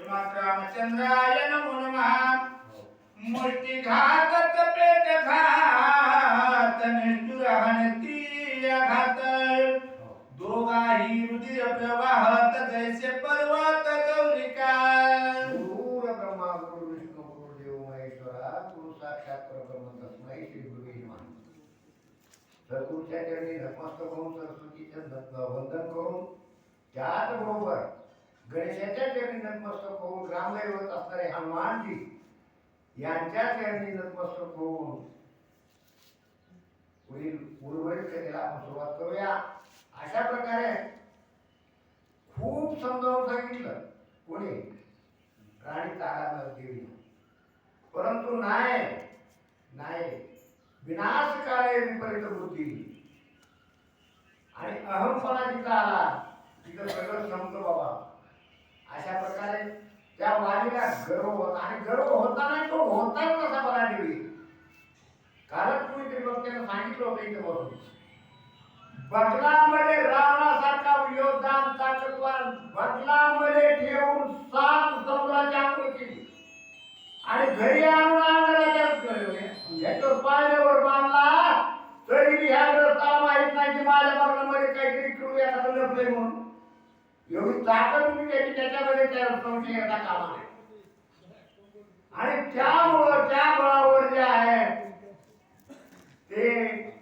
रामचंद्राय नमो नमः मुष्टी घातच पेट घात निष्ठुर हणती घात दोघाही रुधिर प्रवाहत जैसे पर्वत गौरिका गुरु ब्रह्मा गुरु विष्णू गुरु देव महेश्वरा गुरु साक्षात परब्रह्म तस्मै श्री गुरुवे नमः. सद्गुरूच्या चरणी नतमस्तक होऊन सरस्वतीचं वंदन करून त्याचबरोबर गणेशाच्या चरणी नतमस्तक होऊन रामदैवत असणारे हनुमानजी यांच्या चरणी नतमस्तक होऊन पुढील उर्वरित कथेला आपण सुरुवात करूया. अशा प्रकारे खूप समजावून सांगितलं कोणी राणी तारादेवी, परंतु नाही विनाश काळे विपरीत बुद्धी आणि अहमपणा जिथं आला तिथं सगळं संपलं बाबा. अशा प्रकारे त्या वाणीला गर्व होता आणि गर्व होता नाही तो होताच कसा बरा देवी. कालच कुणीतरी वक्त्यानं सांगितलं होतं इथे बसून बदलामध्ये रावणासारखा योद्धान ताकदवान बदलामध्ये ठेवून 7 समुद्राची आंघोळ केली आणि घरी आणून याच्यावर पाण्यावर बांधला तरी ह्या ग्रस्ताला माहित नाही की माझ्या मरणामध्ये काहीतरी करू एखादं लपलंय म्हणून. एवढी ताकद तुम्ही त्याची त्याच्यामध्ये त्या संशयाचा कामा आहे. आणि त्यामुळं त्या बळावर जे आहे ते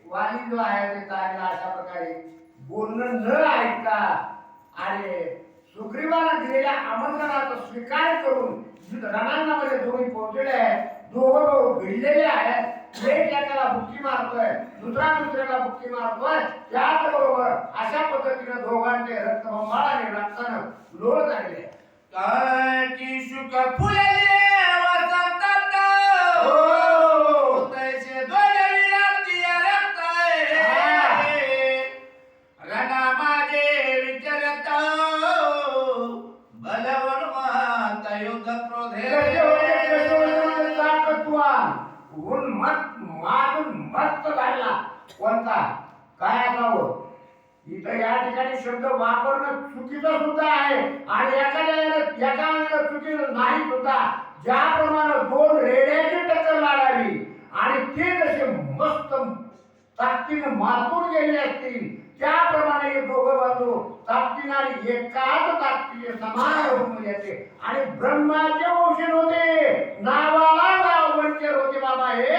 वाली जो आहे ते तारीला अशा प्रकारे बोलणं न ऐकता आणि सुग्रीवाला दिलेल्या आमंत्रणाचा स्वीकार करून रणांगणामध्ये दोघे पोहोचले आहेत. दोघं भाऊ भिडलेले आहेत. एक एकाला बुक्की मारतोय, दुसऱ्याला बुक्की मारतोय. त्याचबरोबर अशा पद्धतीने दोघांचे रक्तबंबाळाने रक्तानं लोळ झाले. काय की शुक फुलले वसंतात हो तैसे दोघे विरांती रक्ताय रणा माझे विचारत बलवन माता युद्ध क्रोधे मस्त झाला. कोणता काय असावं इथं या ठिकाणी शब्द वापरणं चुकीचं सुद्धा आहे आणि एका चुकीचं नाही सुद्धा. ज्याप्रमाणे 2 रेड्याची टक्कर लागावी आणि ते जसे मस्त ताकदीनं मातून गेले असतील त्याप्रमाणे हे दोघं बाजू ताकदीनं आणि एकाच ताकदीचे समान होऊन येते. आणि ब्रह्माचे वंशज होते, नावाला वंशज होते बाबा. हे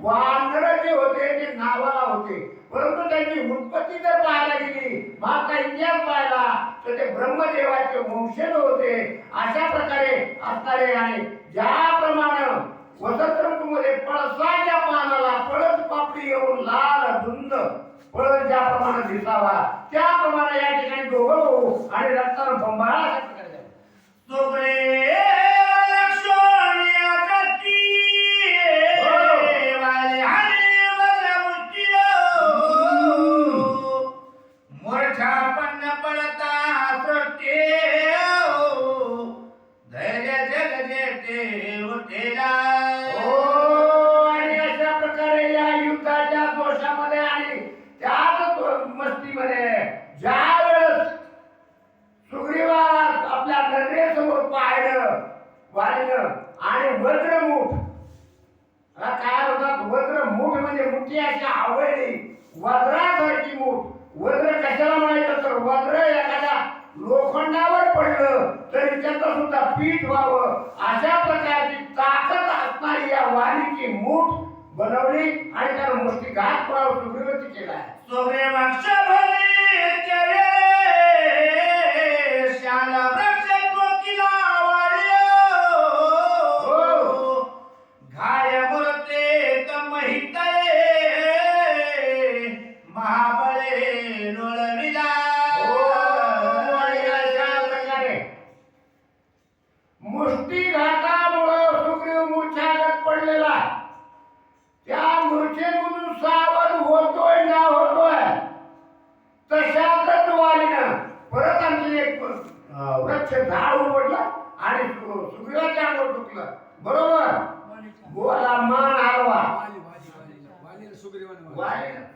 वानर जे होते ते नावाला होते, परंतु त्यांची उत्पत्ती जर पाहायला गेली मागचा इतिहास पाहिला तर ते ब्रह्मदेवाचे वंशज होते. अशा प्रकारे असणारे आणि ज्याप्रमाणे वसंत ऋतूमध्ये पळसाच्या पानाला पळस पापडी येऊन लाल धुंद पळस ज्याप्रमाणे दिसावा त्याप्रमाणे या ठिकाणी दोघं भाऊ आणि रक्तानं बंबाळा अशा प्रकारे सोगळे आणि वज्रमुठ काय होतात. वज्रमुठ म्हणजे मुठी अशी आवडली वज्रासारखी मूठ. वज्र कशाला म्हणायचं तर वज्र एखाद्या लोखंडावर पडलं तरी त्याचं सुद्धा पीठ व्हावं अशा प्रकारची ताकद असणारी या वाणीची मूठ बनवली आणि त्याला मुष्टिघात पुरावा सुग्रीवती केला आहे. सोगरे मागच्या शाला झाड उघडलं आणि सुग्रीवाच्या अंगावर टुकलं. बरोबर बोला मान हलवा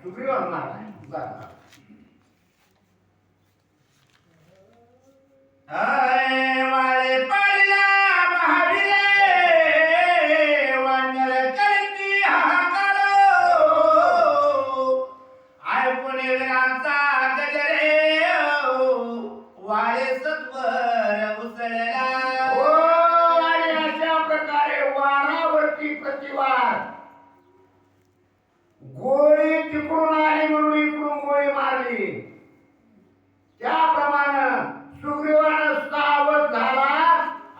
सुग्रीवान मारला. वाळे पाडला वाळे सत्वर उसळला. हो, आणि अशा प्रकारे वारावरती प्रतिवार गोळी तिकडून आली म्हणून इकडून गोळी मारली. त्याप्रमाणे सुग्रीवानं सावध झाला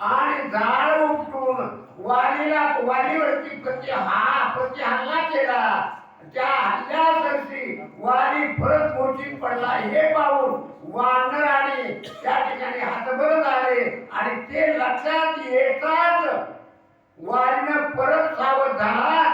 आणि झाड उपटून वालीवरती प्रति हल्ला केला. त्या हल्ल्यासाठी वाली परत मूर्छित पडला. हे पाहून वानर आणि त्या ठिकाणी हतबल झाले आणि ते लक्षात येताच वालीनं परत सावध झाला